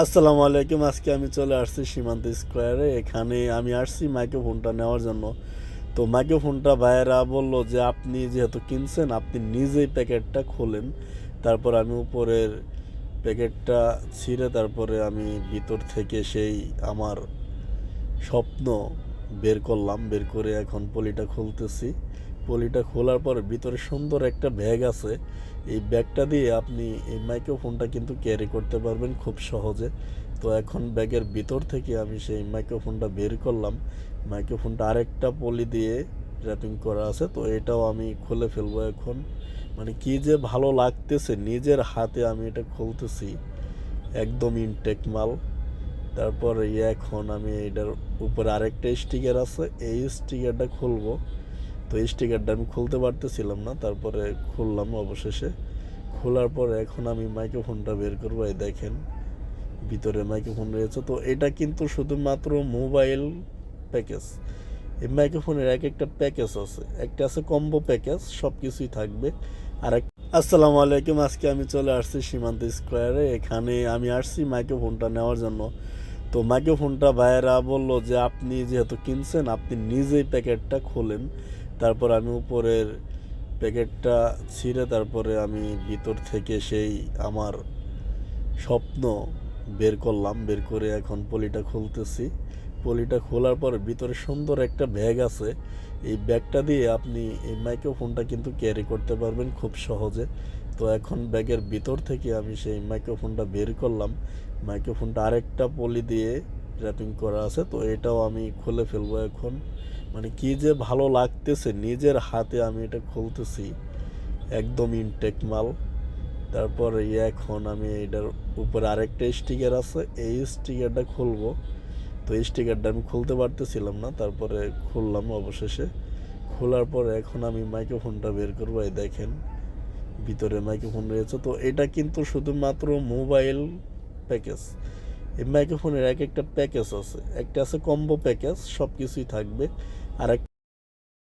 আসসালামু আলাইকুম। আজকে আমি চলে আসছি সীমান্ত স্কোয়ারে। এখানে আমি আসছি মাইক্রোফোনটা নেওয়ার জন্য। তো মাইক্রোফোনটা ভাইয়েরা বলল যে আপনি যেহেতু কিনছেন আপনি নিজেই প্যাকেটটা খোলেন। তারপর আমি উপরের প্যাকেটটা ছিঁড়ে তারপরে আমি ভিতর থেকে সেই আমার স্বপ্ন বের করলাম। বের করে এখন পলিটা খুলতেছি। পলিটা খোলার পর ভিতরে সুন্দর একটা ব্যাগ আছে। এই ব্যাগটা দিয়ে আপনি এই মাইক্রোফোনটা কিন্তু ক্যারি করতে পারবেন খুব সহজে। তো এখন ব্যাগের ভিতর থেকে আমি সেই মাইক্রোফোনটা বের করলাম। মাইক্রোফোনটা আরেকটা পলি দিয়ে র্যাপিং করা আছে, তো এটাও আমি খুলে ফেলবো এখন। মানে কি যে ভালো লাগতেছে, নিজের হাতে আমি এটা খুলতেছি। একদম ইনটেক মাল। তারপর এখন আমি এটার উপরে আরেকটা স্টিকার আছে, এই স্টিকারটা খুলবো। তো এই স্টিকারটা আমি খুলতে পারতেছিলাম না, তারপরে খুললাম অবশেষে। খোলার পর এখন আমি মাইক্রোফোনটা বের করবো। এই দেখেন ভিতরে মাইক্রোফোন রয়েছে। তো এটা কিন্তু শুধুমাত্র মোবাইল প্যাকেজ। এই মাইক্রোফোনের এক একটা প্যাকেজ আছে, একটা আছে কম্বো প্যাকেজ, সব কিছুই থাকবে। আর আসসালামু আলাইকুম। আজকে আমি চলে আসছি সীমান্ত স্কোয়ারে। এখানে আমি আসছি মাইক্রোফোনটা নেওয়ার জন্য। তো মাইক্রোফোনটা ভাইয়েরা বলল যে আপনি যেহেতু কিনছেন আপনি নিজেই প্যাকেটটা খোলেন। তারপর আমি উপরের প্যাকেটটা ছিঁড়ে তারপরে আমি ভিতর থেকে সেই আমার স্বপ্ন বের করলাম। বের করে এখন পলিটা খুলতেছি। পলিটা খোলার পর ভিতরে সুন্দর একটা ব্যাগ আছে। এই ব্যাগটা দিয়ে আপনি এই মাইক্রোফোনটা কিন্তু ক্যারি করতে পারবেন খুব সহজে। তো এখন ব্যাগের ভিতর থেকে আমি সেই মাইক্রোফোনটা বের করলাম। মাইক্রোফোনটা আরেকটা পলি দিয়ে র্যাপিং করা আছে, তো এটাও আমি খুলে ফেলবো এখন। মানে কি যে ভালো লাগতেছে, নিজের হাতে আমি এটা খুলতেছি। একদম ইনটেক মাল। তারপর এখন আমি এটার উপরে আরেকটা স্টিকার আছে, এই স্টিকারটা খুলবো। তো এই স্টিকারটা আমি খুলতে পারতেছিলাম না, তারপরে খুললাম অবশেষে। খোলার পর এখন আমি মাইক্রোফোনটা বের করবো। এই দেখেন ভিতরে মাইক্রোফোন রয়েছে। তো এটা কিন্তু শুধুমাত্র মোবাইল প্যাকেজ। এই মাইক্রোফোনের এক একটা প্যাকেজ আছে, একটা আছে কম্বো প্যাকেজ, সব কিছুই থাকবে। আর